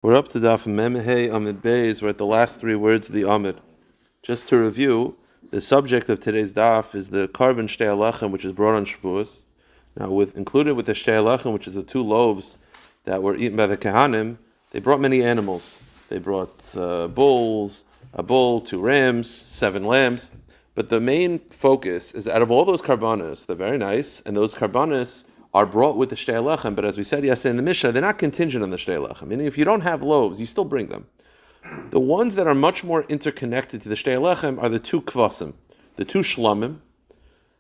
We're up to Daf Memhei Amid Beis. We're at the last three words of the Amid. Just to review, the subject of today's Daf is the carbon Shtei Alachem, which is brought on Shavuos. Now, included with the Shtei Alachem, which is the two loaves that were eaten by the Kehanim, they brought many animals. They brought bulls, a bull, 2 rams, 7 lambs. But the main focus is out of all those karbanos, they're very nice, and those karbanos are brought with the Shtei Alachem, but as we said yesterday in the Mishnah, they're not contingent on the Shtei Alachem. Meaning, if you don't have loaves, you still bring them. The ones that are much more interconnected to the Shtei Alachem are the 2 kvasim, the 2 shlamim,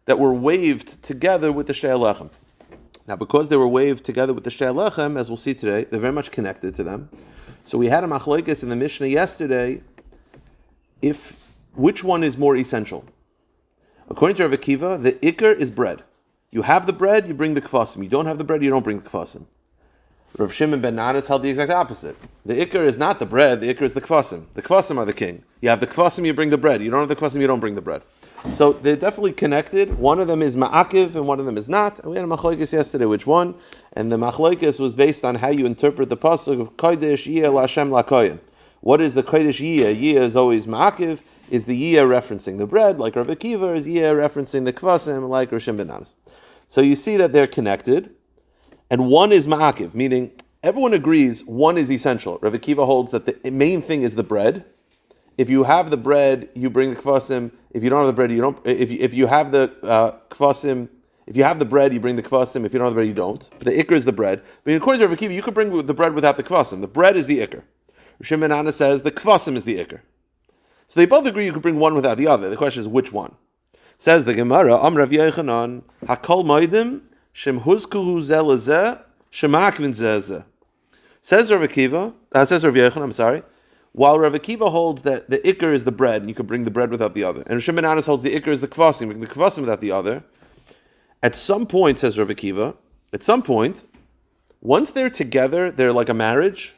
that were waved together with the Shtei Alachem. Now, because they were waved together with the Shtei Alachem, as we'll see today, they're very much connected to them. So we had a machlokes in the Mishnah yesterday, which one is more essential. According to Rabbi Akiva, the ikar is bread. You have the bread, you bring the kvasim. You don't have the bread, you don't bring the kvasim. Rav Shimon ben Nanas held the exact opposite. The ikar is not the bread, the ikar is the kvasim. The kvasim are the king. You have the kvasim, you bring the bread. You don't have the kvasim, you don't bring the bread. So they're definitely connected. One of them is ma'akiv and one of them is not. And we had a machlokes yesterday, which one? And the machlokes was based on how you interpret the pasuk of kodesh yiyeh la'Hashem la'koyin. What is the kodesh yiyeh? Yiyeh is always ma'akiv. Is the yiyeh referencing the bread, like Rabbi Akiva, is yiyeh referencing the kvasim, like Rav Shimon ben Nanas. So you see that they're connected, and one is ma'akiv, meaning everyone agrees one is essential. Rabbi Akiva holds that the main thing is the bread. If you have the bread, you bring the kvasim. If you don't have the bread, you don't. If you have the kvasim, if you have the bread, you bring the kvasim. If you don't have the bread, you don't. But the ikar is the bread. But according to Rabbi Akiva, you could bring the bread without the kvasim. The bread is the ikar. Rav Shimon ben Nanas says the kvasim is the ikar. So they both agree you could bring one without the other. The question is which one. Says the Gemara, Am Rav Yochanan, Hakol Moedim, Shem Huzkuhu Zelazeh, Shemakvin Zezeh. Says Rav Yochanan, while Rav Akiva holds that the ikar is the bread, and you could bring the bread without the other, and Rav Shimon ben Nanas holds the ikar is the kvasim, you bring the kvasim without the other, at some point, says Rav Akiva, once they're together, they're like a marriage,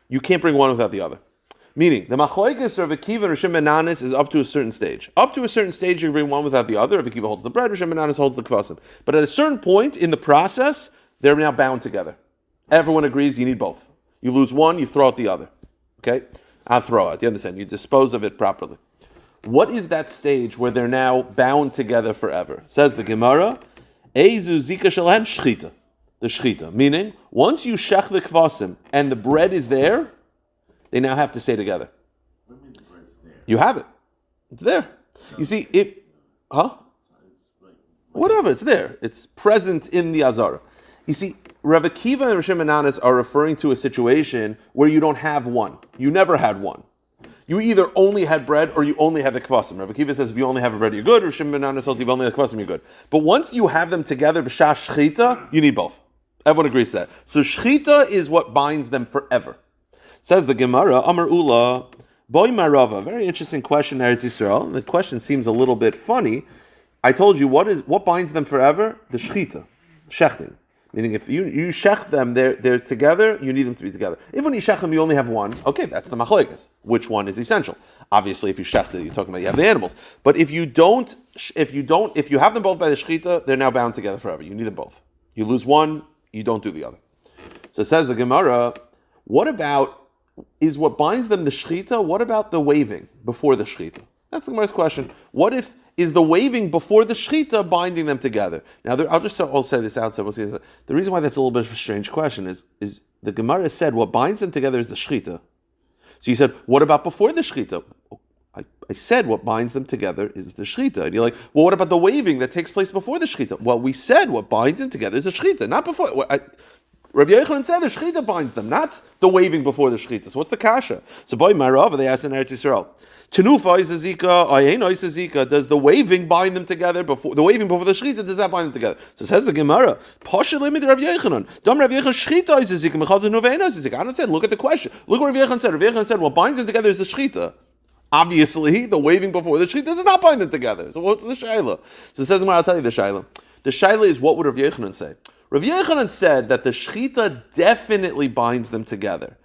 you can't bring one without the other. Meaning, the machlokes of Rav Akiva and Rav Shimon ben Nanas is up to a certain stage. Up to a certain stage, you can bring one without the other. Rav Akiva holds the bread, Rav Shimon ben Nanas holds the kvasim. But at a certain point in the process, they're now bound together. Everyone agrees you need both. You lose one, you throw out the other. Okay? I'll throw out. You understand? You dispose of it properly. What is that stage where they're now bound together forever? Says the Gemara, Eizu zika shalahan shchita. The shchita. Meaning, once you shech the kvasim and the bread is there, they now have to stay together. What do you mean the bread's there? You have it. It's there. No. You see, whatever, it's there. It's present in the Azara. You see, Rav Akiva and Rav Shimon ben Nanas are referring to a situation where you don't have one. You never had one. You either only had bread or you only had the kvasim. Rav Akiva says if you only have a bread, you're good. Rav Shimon ben Nanas says if you only have kvasim, you're good. But once you have them together, b'shah shchita, you need both. Everyone agrees to that. So shchita is what binds them forever. Says the Gemara, Amar Ula, Boy Marava. Very interesting question, Eretz Yisrael. The question seems a little bit funny. I told you what binds them forever? The shechita, shechting. Meaning, if you shech them, they're together. You need them to be together. If when you shech them, you only have one. Okay, that's the machlokes. Which one is essential? Obviously, if you shech it, you're talking about you have the animals. But if you have them both by the shechita, they're now bound together forever. You need them both. You lose one, you don't do the other. So it says the Gemara, is what binds them the shechita? What about the waving before the shechita? That's the Gemara's question. What if is the waving before the shechita binding them together? Now, I'll say this out. So we'll see. The reason why that's a little bit of a strange question is the Gemara said what binds them together is the shechita. So you said, what about before the shechita? I said what binds them together is the shechita. And you're like, well, what about the waving that takes place before the shechita? Well, we said what binds them together is the shechita, not before. Rabbi Yochanan said the shechita binds them, not the waving before the shechita. So what's the kasha? So by Marava, they asked in Eretz Yisrael, Tenufa is a zika, Ayeno is a zika. Does the waving bind them together before the waving before the shechita? Does that bind them together? So says the Gemara, Pasha limit Rabbi Yochanan. Dom Rabbi Yochanan shechita is a zika. Mechal Tenuva is a zika. I don't say. Look at the question. Look what Rabbi Yochanan said. Rabbi Yochanan said what binds them together is the shechita. Obviously, the waving before the shechita does not bind them together. So what's the shaila? So it says, I'll tell you the shaila. The shaila is what would Rabbi Yochanan say? Rabbi Yochanan said that the shechita definitely binds them together.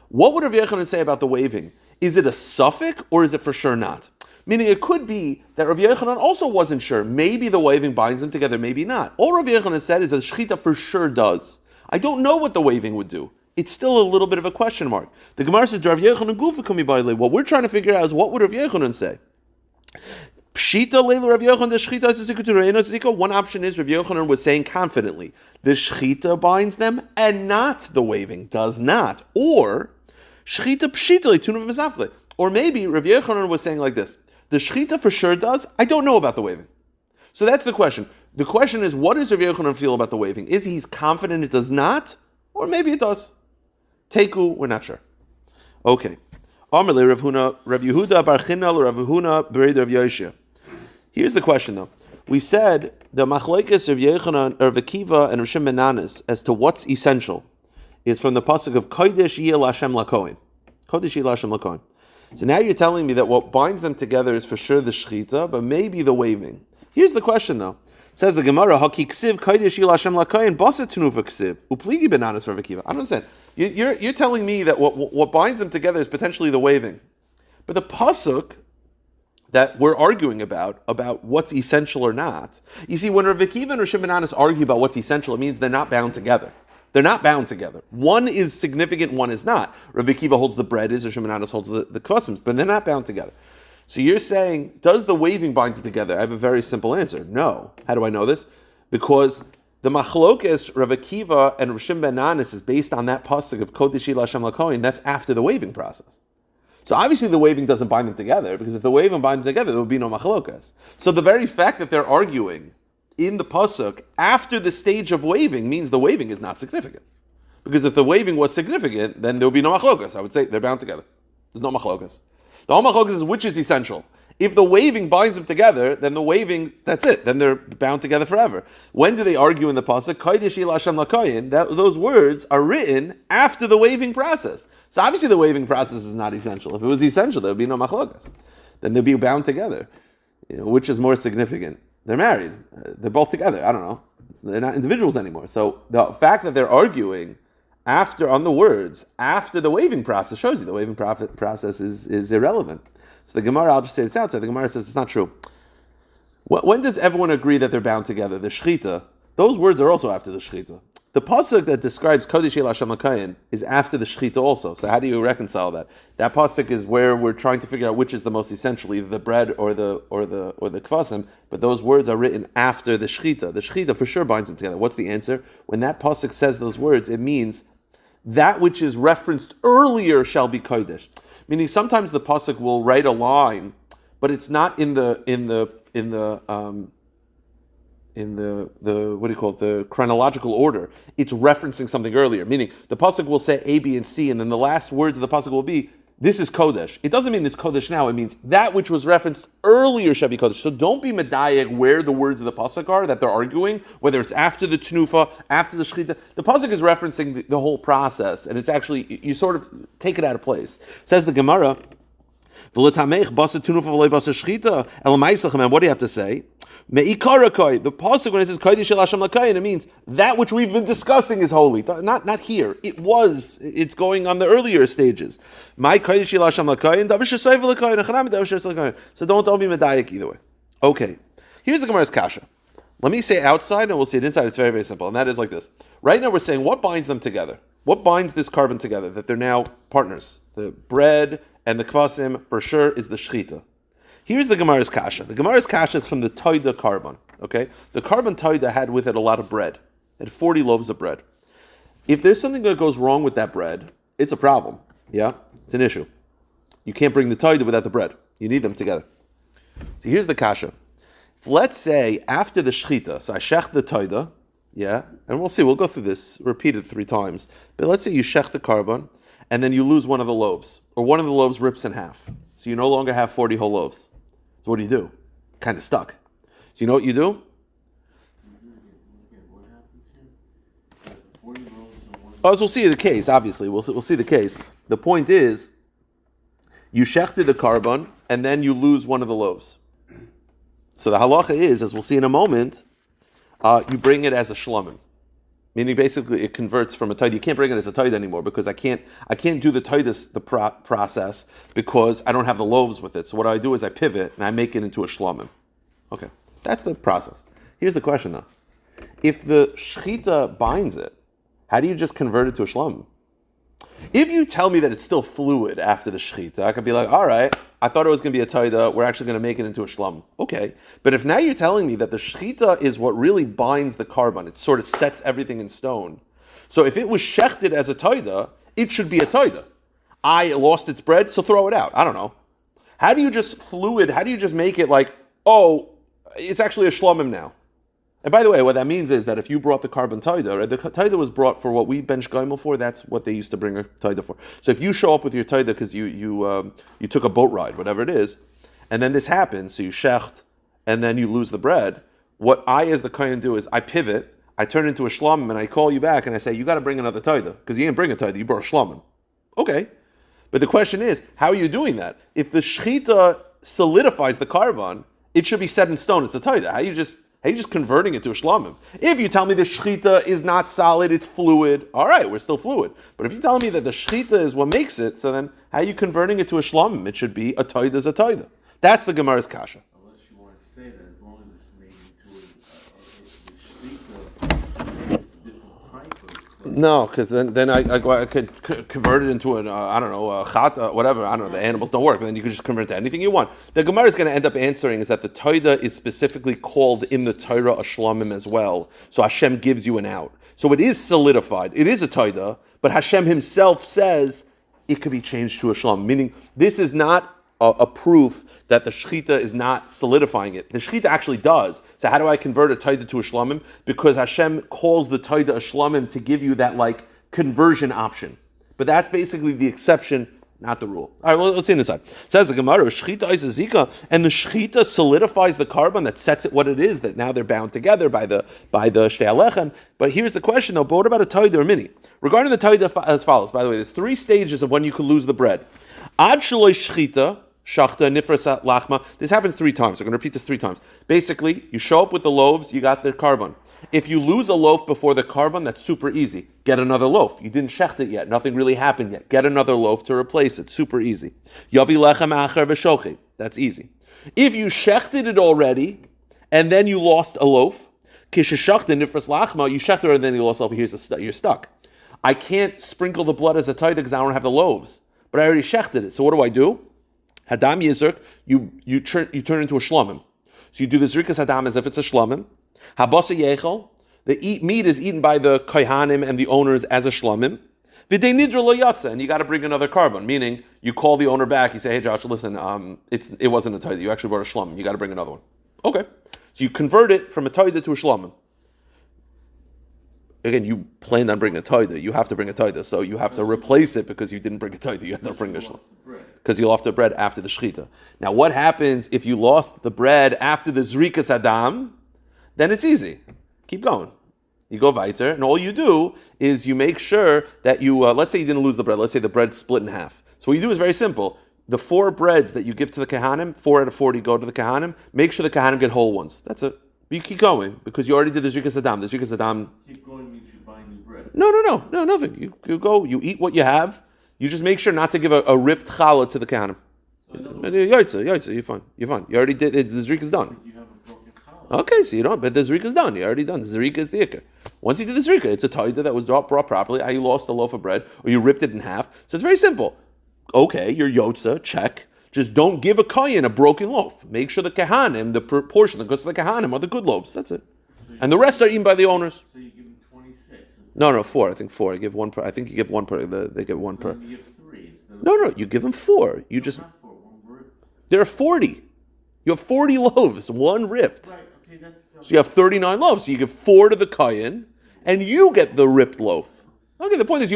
What would Rabbi Yochanan say about the waving? Is it a suffix or is it for sure not? Meaning it could be that Rabbi Yochanan also wasn't sure. Maybe the waving binds them together, maybe not. All Rabbi Yochanan said is that shechita for sure does. I don't know what the waving would do. it's still a little bit of a question mark. The Gemara says, Rav Yochanan Gufa kami b'alei. What we're trying to figure out is what would Rav Yochanan say? Pshita leila Rav Yochanan, the shchita is a zika. One option is Rav Yochanan was saying confidently, the shchita binds them and not the waving does not. Or shchita pshita leitunav mizavle. Or maybe Rav Yochanan was saying like this, the shchita for sure does, I don't know about the waving. So that's the question. The question is, what does Rav Yochanan feel about the waving? Is he confident it does not? Or maybe it does. Teku, we're not sure. Okay. Amarle Rav Yehuda bar Chinna Rav Huna bered Rav Yoshia. Here's the question though. We said the machlokes of Yochanan, Rav Akiva, and Rav Shimon ben Anis as to what's essential is from the pasuk of Kodesh Yeh Lashem Lakohen. Kodesh Yeh Lashem Lakohen. So now you're telling me that what binds them together is for sure the shechita, but maybe the waving. Here's the question though. Says the Gemara, Haki ksiv Kodesh Yeh Lashem Lakohen Basa Tenufa ksiv Upligi ben Anis Rav Akiva. I don't understand. You're telling me that what binds them together is potentially the waving, but the pasuk that we're arguing about what's essential or not. You see, when Rav Akiva and Rav Shimon ben Anis argue about what's essential, it means they're not bound together. They're not bound together. One is significant, one is not. Rav Akiva holds the bread, Rav Shimon ben Anis holds the kvasim, but they're not bound together. So you're saying, does the waving bind it together? I have a very simple answer. No. How do I know this? Because the machlokes Rav Akiva and Rav Shimon ben Anis is based on that pasuk of Kodesh Yeh Lashem Lakohen. That's after the waving process. So obviously the waving doesn't bind them together, because if the waving binds them together, there would be no machlokes. So the very fact that they're arguing in the pasuk after the stage of waving means the waving is not significant. Because if the waving was significant, then there would be no machlokes. I would say they're bound together. There's no machlokes. The whole machlokes is which is essential. If the waving binds them together, then the waving, that's it. Then they're bound together forever. When do they argue in the pasuk? Kodesh Yeh Lashem Lakohen. Those words are written after the waving process. So obviously the waving process is not essential. If it was essential, there would be no machlokas. Then they'd be bound together. Which is more significant? They're married. They're both together. I don't know. They're not individuals anymore. So the fact that they're arguing on the words after the waving process shows you the waving process is irrelevant. So the Gemara, I'll just say this outside. The Gemara says it's not true. When does everyone agree that they're bound together? The shechita. Those words are also after the shechita. The pasuk that describes Kodesh Yeh Lashem Lakohen is after the shechita also. So how do you reconcile that? That pasuk is where we're trying to figure out which is the most essential, either the bread or the kvasim. But those words are written after the shechita. The shechita for sure binds them together. What's the answer? When that pasuk says those words, it means that which is referenced earlier shall be kodesh. Meaning sometimes the pasuk will write a line, but it's not in the what do you call it, the chronological order. It's referencing something earlier. Meaning the pasuk will say A, B, and C, and then the last words of the pasuk will be, this is kodesh. It doesn't mean it's kodesh now. It means that which was referenced earlier shall be kodesh. So don't be medayek where the words of the pasuk are that they're arguing, whether it's after the tnufa, after the shechita. The pasuk is referencing the whole process, and it's actually, you sort of take it out of place. Says the Gemara, what do you have to say? The pasuk when it says Kodesh Yeh Lashem Lakohen, it means that which we've been discussing is holy. Not here. It's going on the earlier stages. My Kodesh Yeh Lashem Lakohen, so don't be medayek either way. Okay, here's the Gemara's kasha. Let me say outside and we'll see it inside. It's very, very simple, and that is like this. Right now we're saying what binds them together. What binds this carbon together? That they're now partners. The bread and the kvasim for sure is the shechita. Here's the Gemara's kasha. The Gemara's kasha is from the toida carbon. Okay, the carbon toida had with it a lot of bread. It had 40 loaves of bread. If there's something that goes wrong with that bread, it's a problem. Yeah, it's an issue. You can't bring the toida without the bread. You need them together. So here's the kasha. Let's say after the shechita, so I shech the toida, yeah, and we'll see. We'll go through this, repeat it 3 times. But let's say you shech the carbon, and then you lose one of the loaves, or one of the loaves rips in half. So you no longer have 40 whole loaves. So what do? Kind of stuck. So you know what you do? Oh, as we'll see the case, obviously. We'll see the case. The point is, you shechted the carbon, and then you lose one of the loaves. So the halacha is, as we'll see in a moment, you bring it as a shlomim. Meaning basically it converts from a taida. You can't bring it as a taida anymore because I can't do the taidas, the process, because I don't have the loaves with it. So what I do is I pivot and I make it into a shlomim. Okay, that's the process. Here's the question though. If the shechita binds it, how do you just convert it to a shlomim? If you tell me that it's still fluid after the shechita, I could be like, all right, I thought it was going to be a taida, we're actually going to make it into a shlam. Okay, but if now you're telling me that the shechita is what really binds the carbon, it sort of sets everything in stone. So if it was shechted as a taida, it should be a taida. I lost its bread, so throw it out. I don't know. How do you just make it like, oh, it's actually a shlamim now? And by the way, what that means is that if you brought the carbon taida, right, the taida was brought for what we bench gaimel for. That's what they used to bring a taida for. So if you show up with your taida because you took a boat ride, whatever it is, and then this happens, so you shecht, and then you lose the bread. What I, as the kohen, do is I pivot, I turn into a shlamim, and I call you back and I say, you got to bring another taida because you didn't bring a taida, you brought a shlamim. Okay, but the question is, how are you doing that? If the shechita solidifies the carbon, it should be set in stone. It's a taida. How are you just converting it to a shlamim? If you tell me the shechita is not solid, it's fluid, all right, we're still fluid. But if you tell me that the shechita is what makes it, so then how are you converting it to a shlamim? It should be a taida is a taida. That's the Gemara's kasha. Unless you want to say that as long as it's made into a different type of... No, because then I could convert it into an, a chat, whatever, I don't know, the animals don't work, but then you could just convert it to anything you want. The Gemara is going to end up answering is that the taida is specifically called in the Torah a shlamim as well, so Hashem gives you an out. So it is solidified, it is a taida, but Hashem himself says it could be changed to a shlamim, meaning this is not a proof that the shechita is not solidifying it. The shechita actually does. So how do I convert a taida to a shlamim? Because Hashem calls the taida a shlamim to give you that like conversion option. But that's basically the exception, not the rule. All right, well, let's see on this side. It says the Gemara, shechita is a zika, and the shechita solidifies the carbon that sets it what it is, that now they're bound together by the shtei alechem. But here's the question though, but what about a taida or mini? Regarding the taida as follows, by the way, there's 3 stages of when you could lose the bread. Ad shaloi shechita, shachta, nifras lachma. This happens 3 times. I'm going to repeat this 3 times. Basically, you show up with the loaves, you got the carbon. If you lose a loaf before the carbon, that's super easy. Get another loaf. You didn't shecht it yet. Nothing really happened yet. Get another loaf to replace it. Super easy. Yavi lechem acher v'shochi. That's easy. If you shechted it already, and then you lost a loaf, kisheshachta nifras lachma, you shechted it and then you lost a loaf, you're stuck. I can't sprinkle the blood as a taida because I don't have the loaves. But I already shechted it. So what do? Hadam Yizrk, you turn into a shlamim. So you do the zrikas hadam as if it's a shlamim. Habasa yechel, the meat is eaten by the kohanim and the owners as a shlamim. V'dei nidra lo yatsa, and you got to bring another carbon. Meaning, you call the owner back. You say, "Hey, Josh, listen, it wasn't a taida. You actually brought a shlamim. You got to bring another one." Okay, so you convert it from a taida to a shlamim. Again, you planned on bringing a taida. You have to bring a taida, so you have to replace it because you didn't bring a taida. You have to bring a shlamim. Because you lost the bread after the shechita. Now, what happens if you lost the bread after the zrikas adam? Then it's easy. Keep going. You go weiter, and all you do is you make sure that you, let's say you didn't lose the bread. Let's say the bread's split in half. So what you do is very simple. The 4 breads that you give to the kahanim, 4 out of 40 go to the kahanim. Make sure the kahanim get whole ones. That's it. But you keep going because you already did the zrikas adam. The zrikas adam. Keep going means you buy new bread. No, nothing. You go. You eat what you have. You just make sure not to give a ripped challah to the kahanim. Yaitza, you're fine. You already did it. The zrika is done. You have a broken challah. Okay, so you don't. But the zrika is done. You're already done. The zrika is the ikar. Once you did the zrika, it's a taida that was brought properly. How you lost a loaf of bread or you ripped it in half. So it's very simple. Okay, you're yotza. Check. Just don't give a kohen a broken loaf. Make sure the kahanim, the proportion that goes to the kahanim, are the good loaves. That's it. And the rest are eaten by the owners. So you give them 26. No, 4. I think 4. I give one per. I think you give one per. They get one per. You give 3 instead of No. You give them 4. You just. not 4, 1 ripped. There are 40. You have 40 loaves. 1 ripped. Right. Okay, that's. So you have 39 loaves. So you give 4 to the kohen, and you get the ripped loaf. Okay, the point is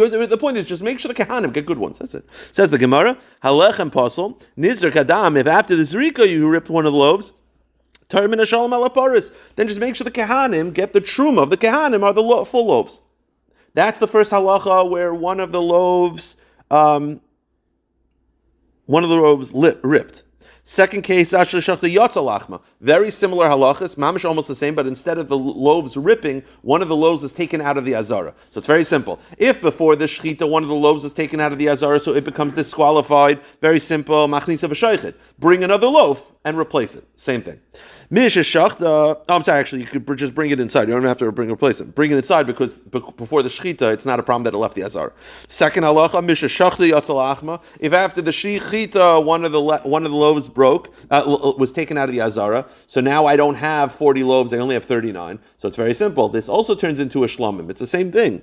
just make sure the kahanim get good ones. That's it. Says the Gemara, Halechem Pasol, Nizr Kadam, if after the Zrika you ripped one of the loaves, Tarmin Shalom Alaparis, then just make sure the kahanim get the truma of the kahanim are the full loaves. That's the first halacha where one of the loaves ripped. Second case, very similar halachas, mamish almost the same, but instead of the loaves ripping, one of the loaves is taken out of the azara. So it's very simple. If before the shechita, one of the loaves is taken out of the azara, so it becomes disqualified, very simple, machnisa v'shaychit. Bring another loaf, and replace it. Same thing. I'm sorry, actually, you could just bring it inside. You don't have to replace it. Bring it inside because before the shechita, it's not a problem that it left the azara. Second halacha, if after the shechita, one of the loaves broke, was taken out of the azara, so now I don't have 40 loaves, I only have 39. So it's very simple. This also turns into a shlomim. It's the same thing.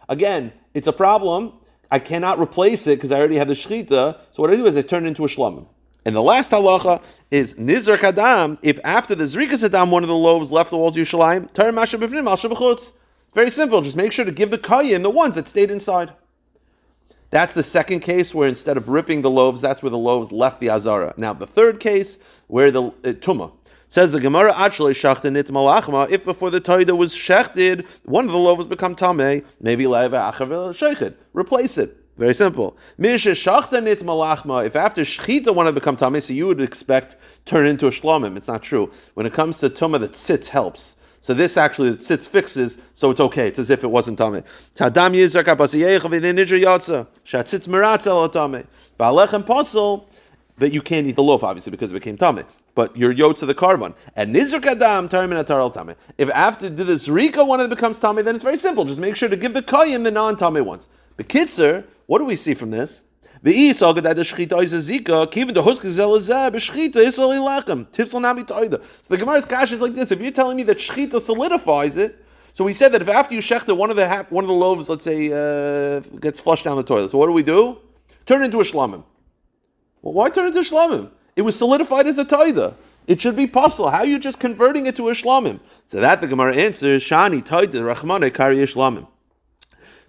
Again, it's a problem. I cannot replace it because I already have the shechita. So what I do is I turn it into a shlomim. And the last halacha is nizar kadam. If after the zrikas adam one of the loaves left the walls of Yerushalayim, tar masha b'fnim masha b'chutz. Very simple. Just make sure to give the kayim the ones that stayed inside. That's the second case where instead of ripping the loaves, that's where the loaves left the azara. Now the third case where the tumah. Says the Gemara, if before the toida was shechted, one of the loaves become tameh, maybe replace it. Very simple. If after shechita one of become tameh, so you would expect turn into a shlomim. It's not true. When it comes to tumah, the tzitz helps. So this actually the tzitz fixes, so it's okay. It's as if it wasn't tameh. Tadam yizrak abasiyech v'nei nidra yatsa shatzitz meratzel tameh. Ba'alechem posel. That you can't eat the loaf, obviously, because it became tameh. But you're yotza the carbon. And nizr kadam tarim and atar al tameh. If after the zrika one of it becomes tameh, then it's very simple. Just make sure to give the kayim the non-tameh ones. The kitzer, what do we see from this? The So the Gemara's kash is like this. If you're telling me that shchita solidifies it, so we said that if after you shechter one of the loaves, let's say, gets flushed down the toilet, so what do? Turn it into a shlamim. Well, why turn it into a shlamim? It was solidified as a taida. It should be puzzle. How are you just converting it to a shlamim? So that the Gemara answers, Shani taida rachmane kari shlamim.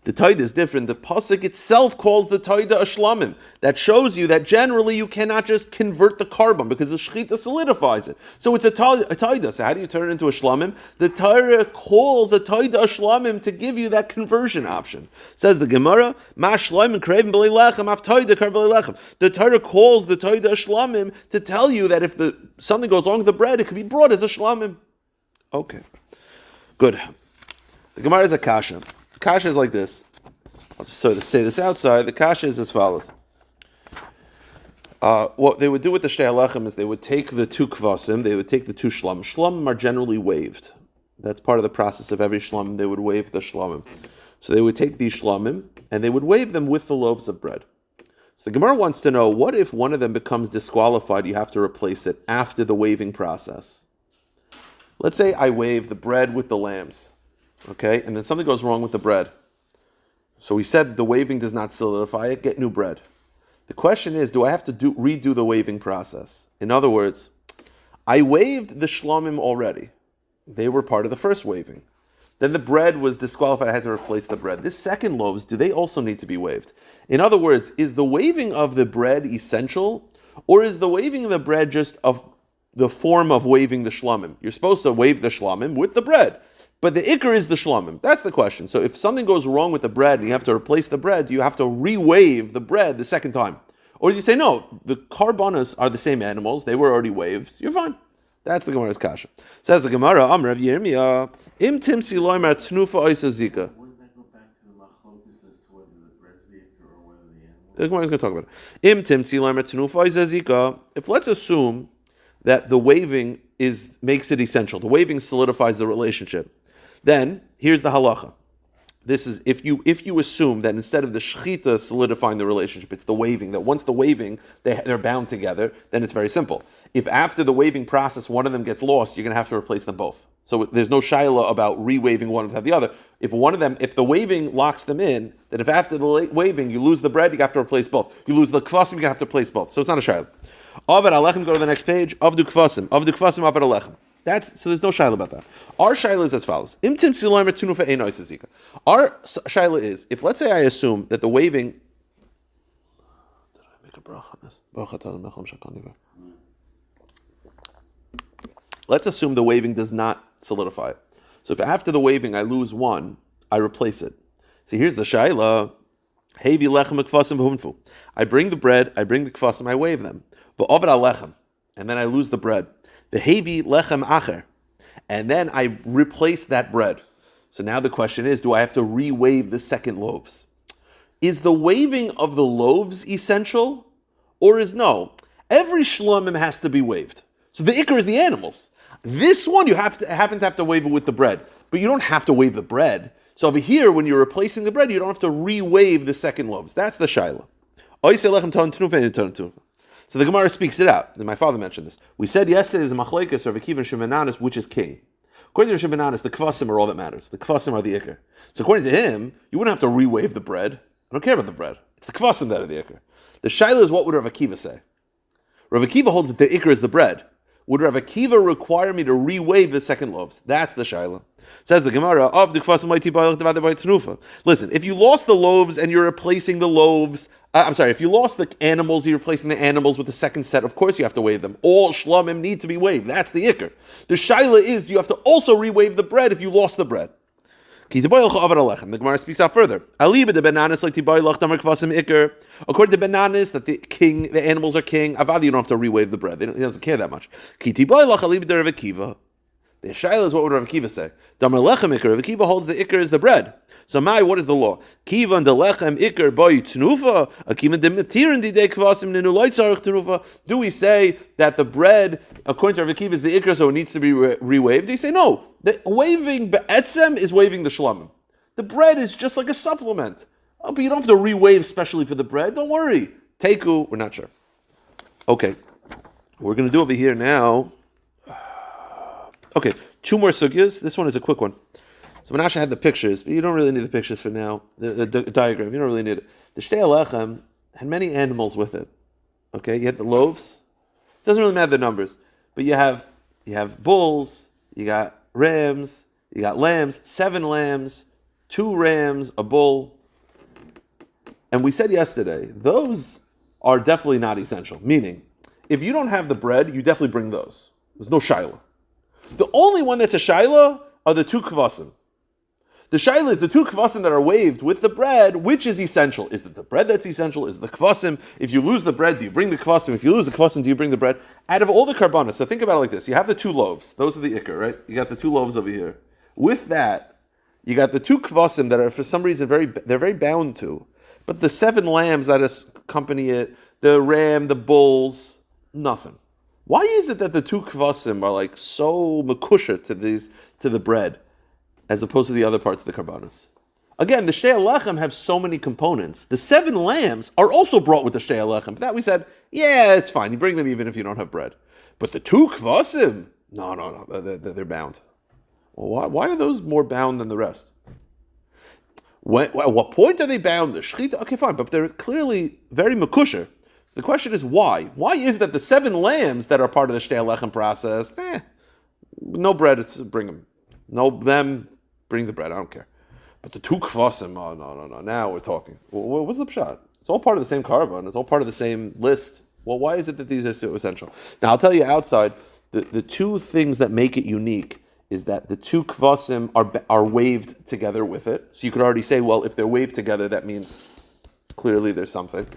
The taida is different. The pasuk itself calls the taida a shlamim. That shows you that generally you cannot just convert the carbon because the shechita solidifies it. So it's a taida. So how do you turn it into a shlamim? The Torah calls a taida a shlamim to give you that conversion option. Says the Gemara, Ma shlamim kreivim b'lei lechem af taida kar b'lei lechem. The Torah calls the taida a shlamim to tell you that if something goes wrong with the bread, it can be brought as a shlamim. Okay, good. The Gemara is a kasha. Kasha is like this. I'll just sort of say this outside. The kasha is as follows. What they would do with the shtei halachim is they would take the two kvasim, they would take the two shlamim. Shlamim are generally waved. That's part of the process of every shlamim. They would wave the shlamim. So they would take these shlamim and they would wave them with the loaves of bread. So the Gemara wants to know, what if one of them becomes disqualified? You have to replace it after the waving process. Let's say I wave the bread with the lambs. Okay, and then something goes wrong with the bread. So we said the waving does not solidify it, get new bread. The question is, do I have to redo the waving process? In other words, I waved the shlamim already. They were part of the first waving. Then the bread was disqualified, I had to replace the bread. This second loaves, do they also need to be waved? In other words, is the waving of the bread essential? Or is the waving of the bread just of the form of waving the shlamim? You're supposed to wave the shlamim with the bread. But the ikr is the shlamim. That's the question. So if something goes wrong with the bread and you have to replace the bread, do you have to re-wave the bread the second time? Or do you say, no, the karbanos are the same animals, they were already waved, you're fine. That's the Gemara's kasha. Says the Gemara, Rav Yirmiyah, im timsi loymar tnufa oisa zika. Wouldn't that go back to the machlokus as to whether the bread's the ikr or whether the animal? The Gemara's going to talk about it. Im timsi loymar tnufa oisa zika. If let's assume that the waving makes it essential, the waving solidifies the relationship, then here's the halacha. This is if you assume that instead of the shechita solidifying the relationship, it's the waving, that once the waving, they're bound together, then it's very simple. If after the waving process one of them gets lost, you're going to have to replace them both. So there's no shaila about re-waving one without the other. If the waving locks them in, then if after the waving you lose the bread, you have to replace both. You lose the kvasim, you have to replace both. So it's not a shaila. Avad alechem, go to the next page. Avdu kvasim avad alechem. So there's no shaila about that. Our shaila is as follows. Our shaila is, if let's say I assume that the waving... Did I make a bracha on this? Let's assume the waving does not solidify it. So if after the waving I lose one, I replace it. See, here's the shaila. I bring the bread, I bring the kvasim, I wave them. And then I lose the bread. The hevi lechem acher, and then I replace that bread. So now the question is, do I have to re-wave the second loaves? Is the waving of the loaves essential, Or is no, every shlomim has to be waved. So the ikr is the animals. This one you happen to have to wave it with the bread, but you don't have to wave the bread. So over here, when you're replacing the bread, you don't have to re-wave the second loaves. That's the shaila. So the Gemara speaks it out. My father mentioned this. We said yesterday is a machlekes or Akiva and Shemananis, which is king. According to Shemananis, the kvasim are all that matters. The kvasim are the ikr. So according to him, you wouldn't have to re-wave the bread. I don't care about the bread. It's the kvasim that are the ikr. The shaila is, what would Rav Akiva say? Rav Akiva holds that the ikr is the bread. Would Rav Akiva require me to re-wave the second loaves? That's the shaila. Says the Gemara, listen, if you lost the loaves and you're replacing the loaves, if you lost the animals, you're replacing the animals with the second set, of course you have to wave them. All shlomim need to be waved. That's the ikr. The shaila is, do you have to also re-wave the bread if you lost the bread? The Gemara speaks out further. According to Benanis, that the animals are king, Avadi, you don't have to re-wave the bread. He doesn't care that much. The shaila is, what would Rav Akiva say? Damar lechem ikr. Rav Akiva holds the ikr is the bread. So what is the law? Kivan de lechem ikr boy tnufa. Akivan de matirin didei kvasim ninu loy tzarich tnufa. Do we say that the bread, according to Rav Akiva, is the ikr, so it needs to be re-waved? Do you say no? The waving be'etzem is waving the shlomim. The bread is just like a supplement. Oh, but you don't have to re-wave specially for the bread. Don't worry. Teiku, we're not sure. Okay, we're going to do over here now. Okay, two more sugyas. This one is a quick one. So Menachos had the pictures, but you don't really need the pictures for now. The diagram, you don't really need it. The Shtei Alechem had many animals with it. Okay, you had the loaves. It doesn't really matter the numbers, but you have bulls, you got rams, you got lambs, 7 lambs, 2 rams, a bull. And we said yesterday, those are definitely not essential. Meaning, if you don't have the bread, you definitely bring those. There's no shaila. The only one that's a shaila are the 2 kvasim. The shaila is the 2 kvasim that are waved with the bread, which is essential. Is it the bread that's essential? Is it the kvasim? If you lose the bread, do you bring the kvasim? If you lose the kvasim, do you bring the bread? Out of all the karbanos, so think about it like this. You have the 2 loaves. Those are the ikr, right? You got the 2 loaves over here. With that, you got the 2 kvasim that are for some reason they're very bound to. But the 7 lambs that accompany it, the ram, the bulls, nothing. Why is it that the 2 kvasim are like so makusha to the bread, as opposed to the other parts of the karbanos? Again, the shtei alechem have so many components. The 7 lambs are also brought with the shtei alechem. But that we said, yeah, it's fine. You bring them even if you don't have bread. But the 2 kvasim, no, they're bound. Well, why are those more bound than the rest? At what point are they bound? The shechita, okay, fine, but they're clearly very makusha. So the question is why? Why is that the 7 lambs that are part of the shtei alechem process, no bread, bring them. No, them, bring the bread, I don't care. But the 2 kvasim, no, now we're talking. What's the pshat? It's all part of the same carbon, it's all part of the same list. Well, why is it that these are so essential? Now, I'll tell you outside, the 2 things that make it unique is that the 2 kvasim are waved together with it. So you could already say, well, if they're waved together, that means clearly there's something.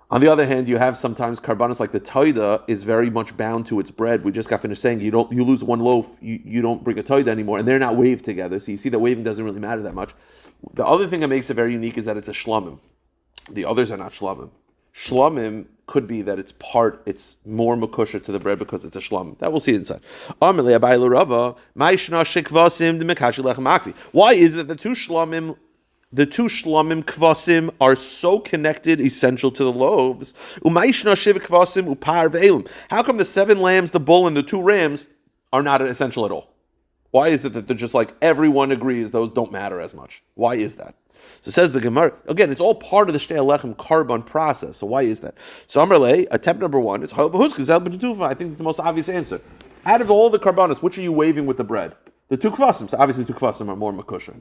On the other hand, you have sometimes karbanos like the taida is very much bound to its bread. We just got finished saying you lose 1 loaf, you don't bring a taida anymore, and they're not waved together. So you see that waving doesn't really matter that much. The other thing that makes it very unique is that it's a shlomim. The others are not shlomim. Shlomim could be that it's more makusha to the bread because it's a shlomim. That we'll see inside. Why is it the two shlomim kvasim are so connected, essential to the loaves? How come the 7 lambs, the bull, and the 2 rams are not essential at all? Why is it that they're just like everyone agrees those don't matter as much? Why is that? So says the Gemara, again, it's all part of the shtei alechem carbon process. So why is that? So Amrle, attempt number 1 is I think it's the most obvious answer. Out of all the carbonos, which are you waving with the bread? The 2 kvasim. So obviously 2 kvasim are more makusha.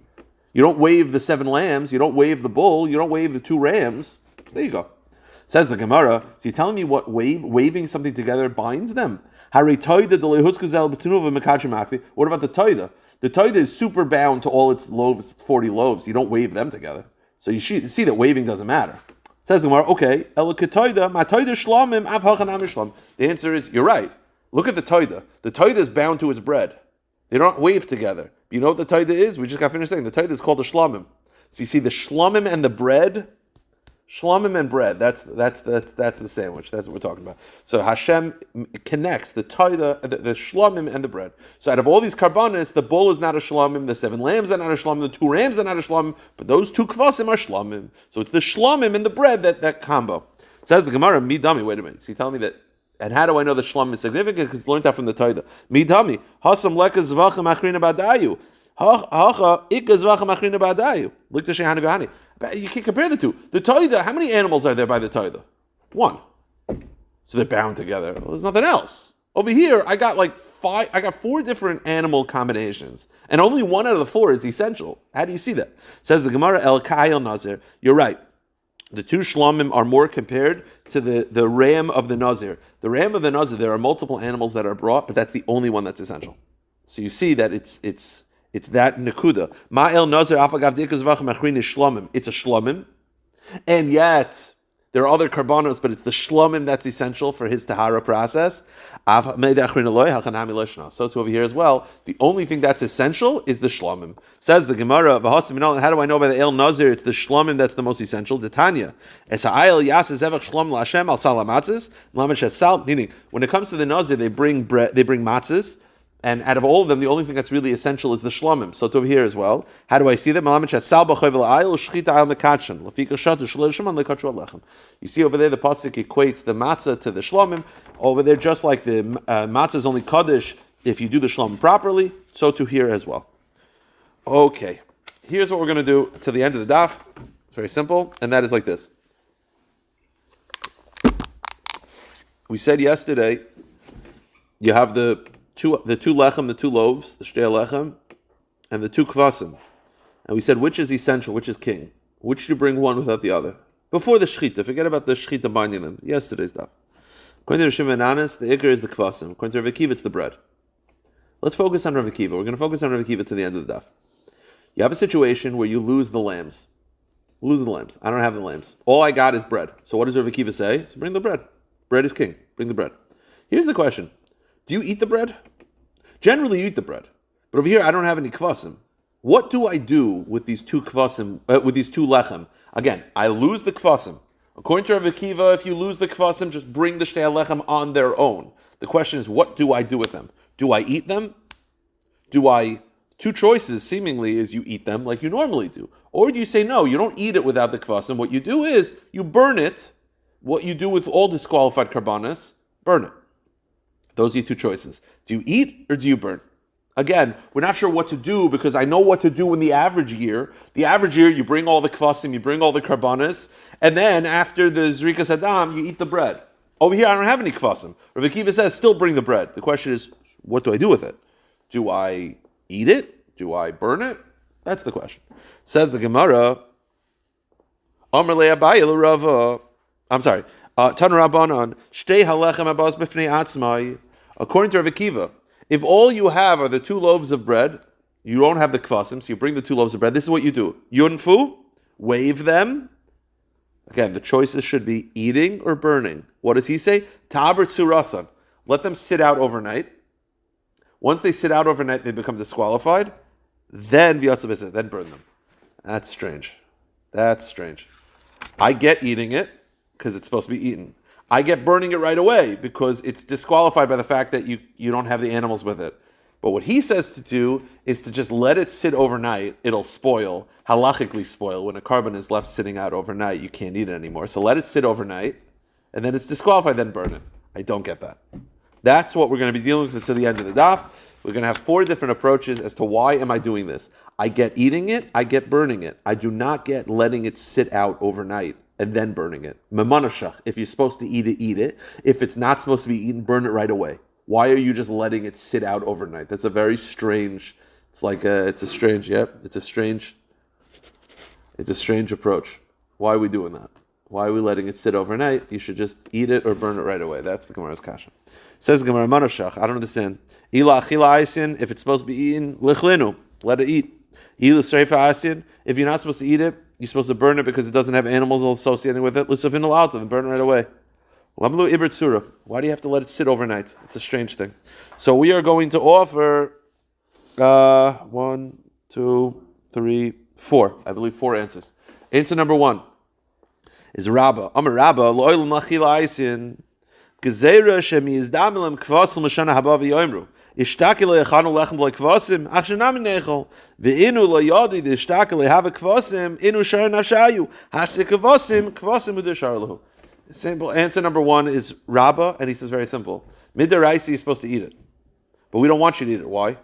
You don't wave the 7 lambs, you don't wave the bull, you don't wave the 2 rams. There you go. Says the Gemara, so you're telling me what waving something together binds them? What about the taida? The taida is super bound to all its loaves, it's 40 loaves. You don't wave them together. So you see that waving doesn't matter. Says the Gemara, okay, the answer is, you're right. Look at the taida. The taida is bound to its bread. They don't wave together. You know what the taida is? We just got finished saying the taida is called the shlomim. So you see the shlomim and the bread, Shlomim and bread. That's the sandwich. That's what we're talking about. So Hashem connects the toida, the shlomim and the bread. So out of all these karbanis, the bull is not a shlomim, the 7 lambs are not a shlomim, the 2 rams are not a shlomim, but those 2 kvasim are shlomim. So it's the shlomim and the bread that combo. Says the Gemara, midami. Wait a minute. So you telling me that? And how do I know that shlomim is significant? Because it's learned that from the toida. Midami hasam leka zvachim achrina badayu. Hacha ikka zvachim achrina badayu. Look to shehani b'hani. You can't compare the two. The Toida, how many animals are there by the Toida? 1. So they're bound together. Well, there's nothing else. Over here, I got 4 different animal combinations. And only 1 out of the 4 is essential. How do you see that? Says the Gemara, El Kayel Nazir. You're right. The 2 shlomim are more compared to the ram of the Nazir. The ram of the Nazir, there are multiple animals that are brought, but that's the only one that's essential. So you see that it's that nekuda. Ma'el nazir afagav dikas v'achim achrin is shlomim. It's a shlomim, and yet there are other karbanos, but it's the shlomim that's essential for his tahara process. So too over here as well. The only thing that's essential is the shlomim. Says the Gemara, and how do I know by the el nazir? It's the shlomim that's the most essential. The Tanya, meaning when it comes to the nazir, they bring bread, they bring matzahs. And out of all of them, the only thing that's really essential is the shlomim. So over here as well. How do I see that? You see over there, the pasuk equates the matzah to the shlomim. Over there, just like the matzah is only kaddish if you do the shlomim properly, so to here as well. Okay, here's what we're going to do to the end of the daf. It's very simple, and that is like this. We said yesterday, you have the two lechem, the 2 loaves, the shtei lechem, and the 2 kvasim. And we said which is essential, which is king. Which do you bring one without the other? Before the shechita, forget about the shechita binding them. Yesterday's stuff. According to Rishim and Anas, the ikar is the kvasim. According to Rav Akiva, it's the bread. Let's focus on Rav Akiva. We're going to focus on Rav Akiva to the end of the daf. You have a situation where you lose the lambs. I don't have the lambs. All I got is bread. So what does Rav Akiva say? So bring the bread. Bread is king. Bring the bread. Here's the question. Do you eat the bread? Generally, you eat the bread. But over here, I don't have any kvasim. What do I do with these 2 kvasim, with these 2 lechem? Again, I lose the kvasim. According to Rav Akiva, if you lose the kvasim, just bring the shtei lechem on their own. The question is, what do I do with them? Do I eat them? 2 choices, seemingly, is you eat them like you normally do. Or do you say, no, you don't eat it without the kvasim. What you do is, you burn it. What you do with all disqualified karbanas, burn it. Those are your 2 choices. Do you eat or do you burn? Again, we're not sure what to do because I know what to do in the average year. The average year, you bring all the kvasim, you bring all the karbanas, and then after the zrikas adam, you eat the bread. Over here, I don't have any kvasim. Rav Akiva says, still bring the bread. The question is, what do I do with it? Do I eat it? Do I burn it? That's the question. Says the Gemara, Amar le Abaye le Rava. I'm sorry. Tana Rabbanan, Shtei halechem abaz b'fnei atzmai. According to Rav Akiva, if all you have are the 2 loaves of bread, you don't have the kvasim, so you bring the 2 loaves of bread. This is what you do. Yunfu, wave them. Again, the choices should be eating or burning. What does he say? Taber tzurasan. Let them sit out overnight. Once they sit out overnight, they become disqualified. Then then burn them. That's strange. I get eating it because it's supposed to be eaten. I get burning it right away because it's disqualified by the fact that you don't have the animals with it. But what he says to do is to just let it sit overnight. It'll spoil, halachically spoil. When a carbon is left sitting out overnight, you can't eat it anymore. So let it sit overnight, and then it's disqualified, then burn it. I don't get that. That's what we're going to be dealing with to the end of the daf. We're going to have 4 different approaches as to why am I doing this. I get eating it, I get burning it. I do not get letting it sit out overnight and then burning it. Menachos, if you're supposed to eat it, eat it. If it's not supposed to be eaten, burn it right away. Why are you just letting it sit out overnight? That's a very strange, it's a strange approach. Why are we doing that? Why are we letting it sit overnight? You should just eat it or burn it right away. That's the Gemara's kasha. Says the Gemara, Menachos, I don't understand. Ila achila asin, if it's supposed to be eaten, lichlinu, let it eat. Ila sreifa asin, if you're not supposed to eat it, you're supposed to burn it because it doesn't have animals associated with it. L'safinu alta, then burn it right away. Lamlu ibert surah. Why do you have to let it sit overnight? It's a strange thing. So we are going to offer 1, 2, 3, 4. I believe 4 answers. Answer number 1. is Rabba. Amar Rabba, lo'il machila aisin, gezerah shemi izdamilam kvasim l'shana haba v'yoimru. Ishtaki le'echanu lechem le'kvasim, ach shenami nechol. Ve'inu le'yadi d'ishtaki le'hava kvasim, inu shar nashayu. Hashte kvasim udeshar lehu. Simple answer number one is Rabba, and he says very simple. Midaraisi, you're supposed to eat it. But we don't want you to eat it. Why?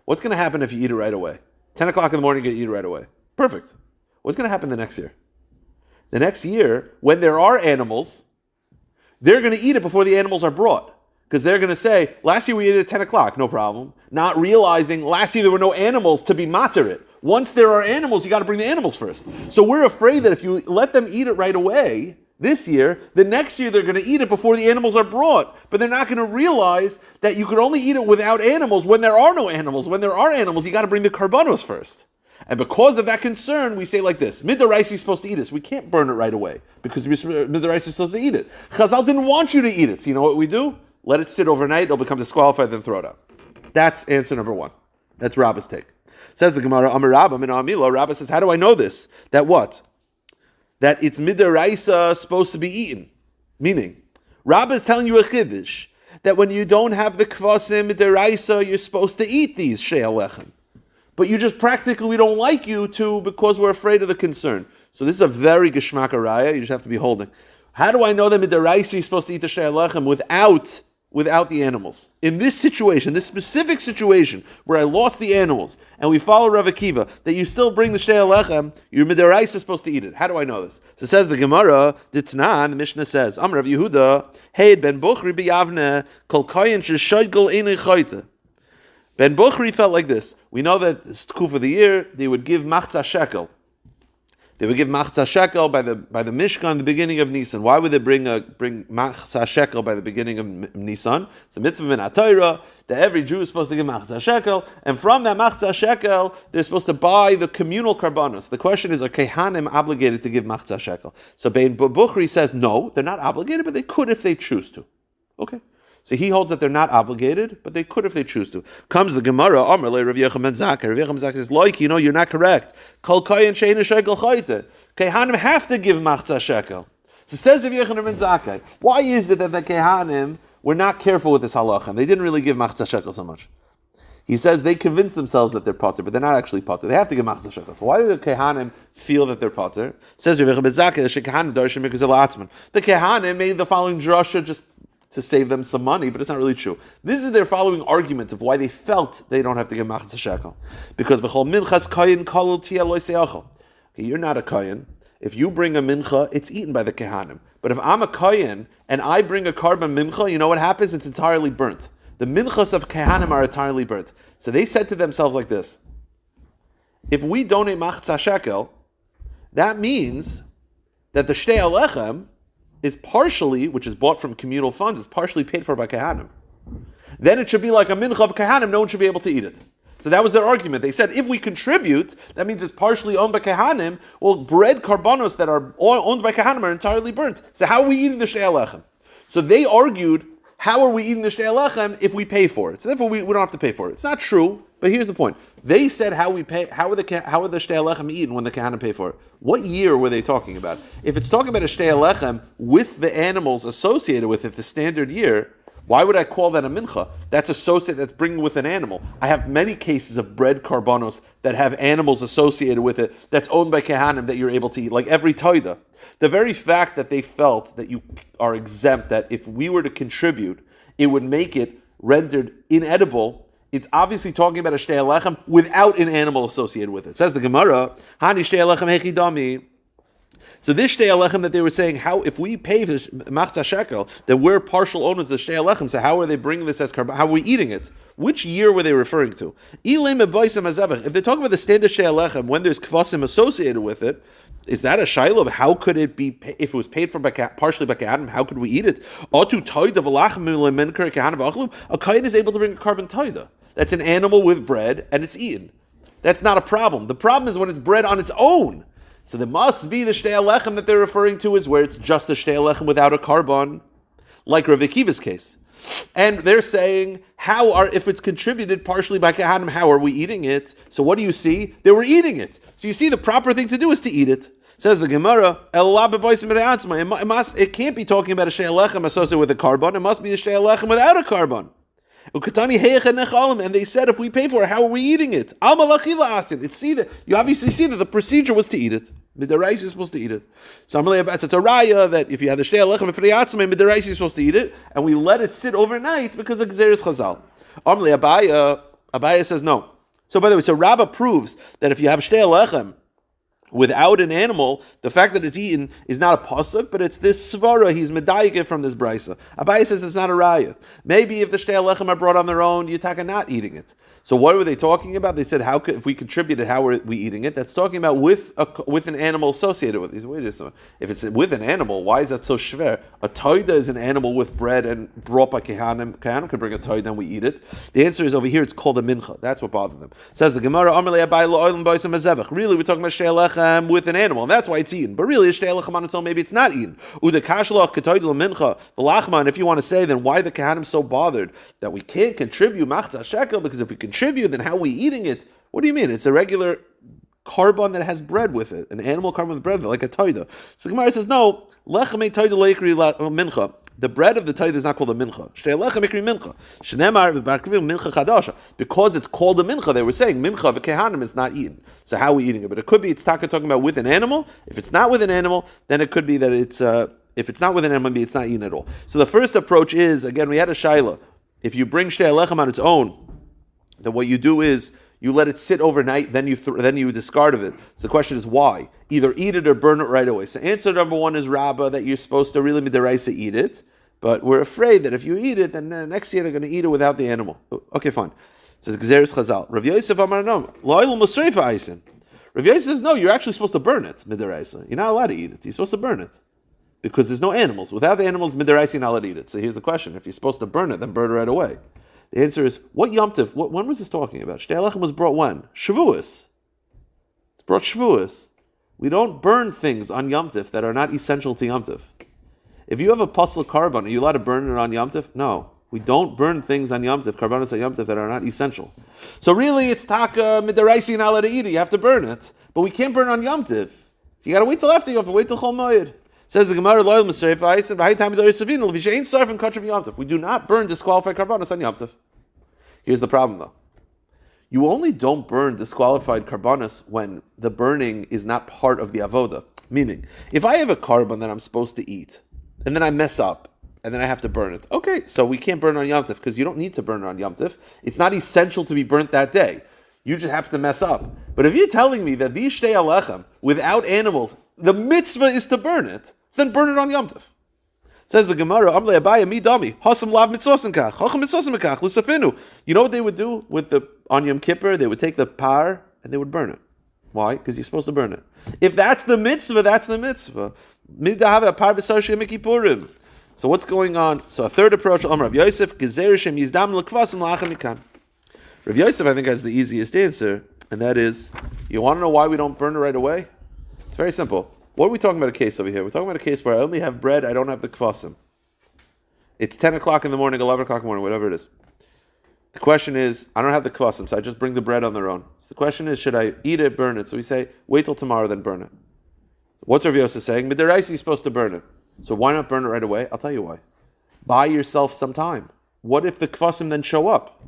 What's going to happen if you eat it right away? 10 o'clock in the morning, you're going to eat it right away. Perfect. What's going to happen the next year? The next year, when there are animals, they're going to eat it before the animals are brought. Because they're going to say, last year we ate it at 10 o'clock, no problem. Not realizing last year there were no animals to be matir it. Once there are animals, you got to bring the animals first. So we're afraid that if you let them eat it right away, this year, the next year they're going to eat it before the animals are brought. But they're not going to realize that you could only eat it without animals when there are no animals. When there are animals, you got to bring the karbanos first. And because of that concern, we say like this: Midaraisi is supposed to eat this. We can't burn it right away because Midaraisi is supposed to eat it. Chazal didn't want you to eat it. So you know what we do? Let it sit overnight. It'll become disqualified, then throw it out. That's answer number one. That's Rabba's take. Says the Gemara, Amar Rabba min Amilo. Rabba says, how do I know this? That what? That it's midaraisa supposed to be eaten. Meaning, Rabba is telling you a chiddush that when you don't have the kvasim midaraisa, you're supposed to eat these she'al lechem. But you just practically don't like you to because we're afraid of the concern. So this is a very geshmak araya. You just have to be holding. How do I know that midaraisa is supposed to eat the she'al lechem without the animals? In this situation, this specific situation where I lost the animals, and we follow Rav Akiva, that you still bring the she'al lechem, your midaraisa is supposed to eat it. How do I know this? So says the Gemara, Ditnan, the Mishnah says, Amar Rav Yehuda, Hey ben Buchri b'Yavne, kol koyin sheshoygel einei chayte. Ben Buchri felt like this. We know that this kuf of the year, they would give machzah shekel. They would give machzah shekel by the Mishkan, the beginning of Nisan. Why would they bring machzah shekel by the beginning of Nisan? It's a mitzvah min HaTorah that every Jew is supposed to give machzah shekel, and from that machzah shekel, they're supposed to buy the communal karbanos. The question is, are kehanim obligated to give machzah shekel? So Ben Buchri says, no, they're not obligated, but they could if they choose to. Okay. So he holds that they're not obligated, but they could if they choose to. Comes the Gemara, Amar le Rav Yochanan ben Zakkai. Rav Yochanan ben Zakkai says, like, you're not correct. Kol koyin she'einu shekel chayte. Kehanim have to give machzah shekel. So says Rav Yochanan ben Zakkai, why is it that the Kehanim were not careful with this halacha? And they didn't really give machzah shekel so much. He says they convince themselves that they're potter, but they're not actually potter. They have to give machzah shekel. So why do the Kehanim feel that they're potter? Says Rav Yochanan ben Zakkai, she'kehanim darshim because of atzman. The Kehanim made the following drasha just to save them some money, but it's not really true. This is their following argument of why they felt they don't have to give machzah shekel. Because v'chol minchas koyin kolul tia lo seachol. Okay, you're not a koyin. If you bring a mincha, it's eaten by the kehanim. But if I'm a koyin and I bring a karban mincha, you know what happens? It's entirely burnt. The minchas of kehanim are entirely burnt. So they said to themselves like this: if we donate machzah shekel, that means that the she'al lechem is partially, which is bought from communal funds, is partially paid for by Kehanim. Then it should be like a mincha of Kehanim, no one should be able to eat it. So that was their argument. They said, if we contribute, that means it's partially owned by Kehanim. Well, bread karbanos that are owned by Kehanim are entirely burnt. So how are we eating the she'al lechem? So they argued, how are we eating the she'al lechem if we pay for it? So therefore we don't have to pay for it. It's not true, but here's the point. They said how are the she'al lechem eaten when the Kehanim pay for it? What year were they talking about? If it's talking about a she'al lechem with the animals associated with it, the standard year, why would I call that a mincha? That's bringing with an animal. I have many cases of bread karbanos that have animals associated with it that's owned by Kehanim that you're able to eat, like every toida. The very fact that they felt that you are exempt, that if we were to contribute, it would make it rendered inedible, it's obviously talking about a she'al lechem without an animal associated with it. Says the Gemara, Hani she'al lechem hechidami. So this she'al lechem that they were saying, how if we pay for machzah shekel, then we're partial owners of the she'al lechem. So how are they bringing this as karban? How are we eating it? Which year were they referring to? If they're talking about the standard she'al lechem when there's kvasim associated with it, is that a shayla of how could it be if it was paid for partially by Kehanim? How could we eat it? A kohen is able to bring a carbon toida. That's an animal with bread and it's eaten. That's not a problem. The problem is when it's bread on its own. So there must be the she'al lechem that they're referring to is where it's just a she'al lechem without a carbon, like Rav Akiva's case. And they're saying, if it's contributed partially by Kehanim, how are we eating it? So what do you see? They were eating it. So you see the proper thing to do is to eat it. Says the Gemara, it can't be talking about a shei lechem associated with a carbon. It must be a shei lechem without a carbon. And they said, if we pay for it, how are we eating it? It's see that you obviously see that the procedure was to eat it. Midaraisi is supposed to eat it. So it's a raya that if you have the shei lechem for the atzmai, Midaraisi is supposed to eat it, and we let it sit overnight because of Gzeres Chazal. Abaya says no. So by the way, so Rabbi proves that if you have shei lechem without an animal, the fact that it's eaten is not a pasuk, but it's this svara. He's medayik from this brisa. Abaye says it's not a raya. Maybe if the shtei lechem are brought on their own, you're not eating it. So what were they talking about? They said, how could, if we contributed, how are we eating it? That's talking about with an animal associated with it. Wait a second. If it's with an animal, why is that so shver? A toida is an animal with bread and brought by kehanim. Kehanim could bring a toida and we eat it. The answer is over here. It's called a mincha. That's what bothered them. Says the Gemara, really, we're talking about shtei lechem with an animal, and that's why it's eaten. But really, shtei lechem on its own, maybe it's not eaten. The lachman, if you want to say, then why the kehanim so bothered that we can't contribute machzah shekel? Because if we contribute, then how are we eating it? What do you mean? It's a regular carbon that has bread with it, an animal carbon with bread, like a toida. So the Gemara says, no, lechem toida leikri mincha. The bread of the toida is not called a mincha. Shtei lechem ikri mincha. Shneimar mincha chadasha. Because it's called a mincha, they were saying mincha v'kehanim is not eaten. So how are we eating it? But it could be it's talking about with an animal. If it's not with an animal, then it could be that it's if it's not with an animal, maybe it's not eaten at all. So the first approach is, again, we had a shaila. If you bring shtei lechem on its own, then what you do is you let it sit overnight, then you discard of it. So the question is why? Either eat it or burn it right away. So answer number one is Rabba, that you're supposed to really midaraisa eat it, but we're afraid that if you eat it, then next year they're going to eat it without the animal. Okay, fine. So Gzeres Chazal. Rav Yosef Amar no. Lo'ilul Musreifa Aisin. Rav Yosef says no, you're actually supposed to burn it midaraisa. You're not allowed to eat it. You're supposed to burn it because there's no animals. Without the animals, midaraisa you're not allowed to eat it. So here's the question: if you're supposed to burn it, then burn it right away. The answer is, what Yom Tov, when was this talking about? Shtei lechem was brought when? Shavuos. It's brought Shavuos. We don't burn things on Yom Tov that are not essential to Yom Tov. If you have a pasuk carbon, are you allowed to burn it on Yom Tov? No. We don't burn things on Yom Tov, carbonos on Yom Tov that are not essential. So really, it's taka midaraisi and allowed to eat it. You have to burn it. But we can't burn on Yom Tov. So you got to wait till after Yom Tov, wait till Chol Moed. Says the Gemara, loyal Masreif Aisin, v'hay tam midaraisi savinu, l'vishayin sarf and kachim Yom Tov. We do not burn disqualified carbonos on Yom Tov. Here's the problem though. You only don't burn disqualified carbonos when the burning is not part of the avoda. Meaning, if I have a carbon that I'm supposed to eat, and then I mess up, and then I have to burn it. Okay, so we can't burn it on Yom Tov, because you don't need to burn it on Yom Tov. It's not essential to be burnt that day. You just happen to mess up. But if you're telling me that these shtei alechem, without animals, the mitzvah is to burn it, so then burn it on Yom Tov. Says the Gemara, Amle Abaya mi dami, hasam lav mitzvosen kach, hacham mitzvosen kach, lusafinu. You know what they would do with on Yom Kippur? They would take the par and they would burn it. Why? Because you're supposed to burn it. If that's the mitzvah, that's the mitzvah. So what's going on? So a third approach, Rav Yosef, Rav Yosef, I think, has the easiest answer, and that is, you want to know why we don't burn it right away? It's very simple. What are we talking about a case over here? We're talking about a case where I only have bread, I don't have the kvasim. It's 10 o'clock in the morning, 11 o'clock in the morning, whatever it is. The question is, I don't have the kvasim, so I just bring the bread on their own. So the question is, should I eat it, burn it? So we say, wait till tomorrow, then burn it. What's Rav Yosef saying? Midaraisi is supposed to burn it. So why not burn it right away? I'll tell you why. Buy yourself some time. What if the kvasim then show up?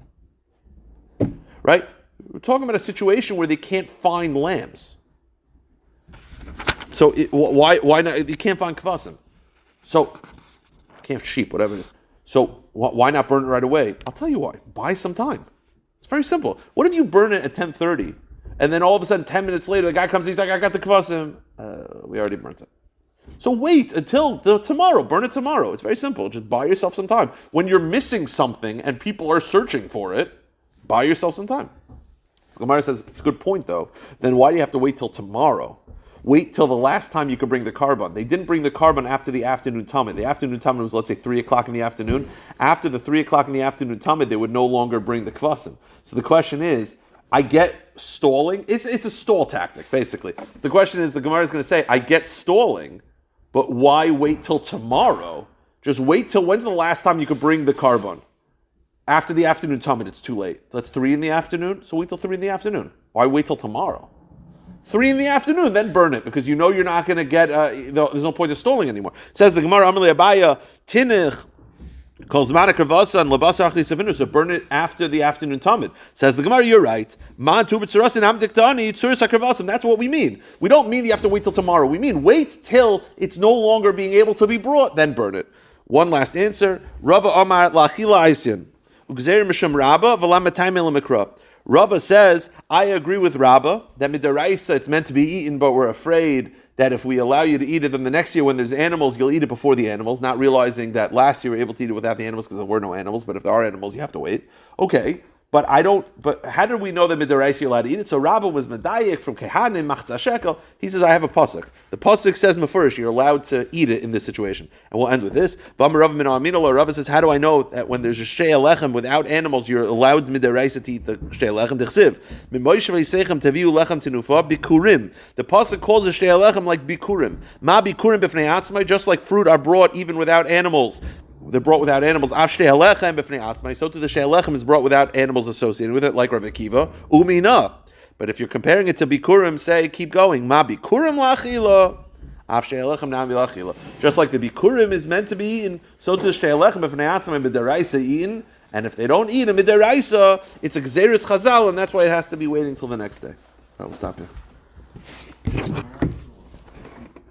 Right? We're talking about a situation where they can't find lambs. So why not? You can't find kvasim. So can't sheep, whatever it is. So why not burn it right away? I'll tell you why. Buy some time. It's very simple. What if you burn it at 10:30, and then all of a sudden 10 minutes later the guy comes, he's like, I got the kvasim. We already burnt it. So wait until tomorrow. Burn it tomorrow. It's very simple. Just buy yourself some time. When you're missing something and people are searching for it, buy yourself some time. So Gemara says, it's a good point though. Then why do you have to wait till tomorrow? Wait till the last time you could bring the carbon. They didn't bring the carbon after the afternoon tamid. The afternoon tamid was, let's say, 3 o'clock in the afternoon. After the 3 o'clock in the afternoon tamid, they would no longer bring the kvasim. So the question is, I get stalling. It's a stall tactic, basically. So the question is, the Gemara is going to say, I get stalling, but why wait till tomorrow? Just wait till, when's the last time you could bring the carbon? After the afternoon tamid, it's too late. That's 3 in the afternoon, so wait till 3 in the afternoon. Why wait till tomorrow? 3 in the afternoon, then burn it, because you know you're not going to get, there's no point of stalling anymore. Says the Gemara, Amalei Abaya, Tinich, calls Zmana Kravasa and Labasa Achli Savinu, so burn it after the afternoon Talmud. Says the Gemara, you're right. Man tu b'tzarasin am diktani tzuras hakravasam. That's what we mean. We don't mean you have to wait till tomorrow. We mean wait till it's no longer being able to be brought, then burn it. One last answer. Rava Amar lachila aisin. Ugzeir misham Rabba v'lam matayim mikra. Rava says, I agree with Rabba that midaraisa it's meant to be eaten, but we're afraid that if we allow you to eat it, then the next year when there's animals, you'll eat it before the animals, not realizing that last year we were able to eat it without the animals because there were no animals, but if there are animals, you have to wait. Okay, but how did we know that midaraisa you're allowed to eat it? So Rabba was medayik from Kehanim, Machzah Shekel. He says, I have a pasuk. The pasuk says, Mefurish, you're allowed to eat it in this situation. And we'll end with this. Rabba says, how do I know that when there's a shtei lechem without animals, you're allowed midaraisa to eat the shtei lechem? D'chsiv, Mimoishe v'yisechem taviu lechem tenufa bikurim. The pasuk calls the shtei lechem like bikurim. Ma bikurim b'fnei atzmai, just like fruit are brought even without animals. They're brought without animals. So too the shtei lechem is brought without animals associated with it, like Rabbi Akiva. Umina. But if you're comparing it to bikurim, say, keep going. Ma bikurim lachila. Just like the bikurim is meant to be eaten, so to the shtei lechem b'fnei atzmai b'deraisa eaten. And if they don't eat a midaraisa, it's a gzeirus chazal, and that's why it has to be waiting till the next day. All right, we'll stop here.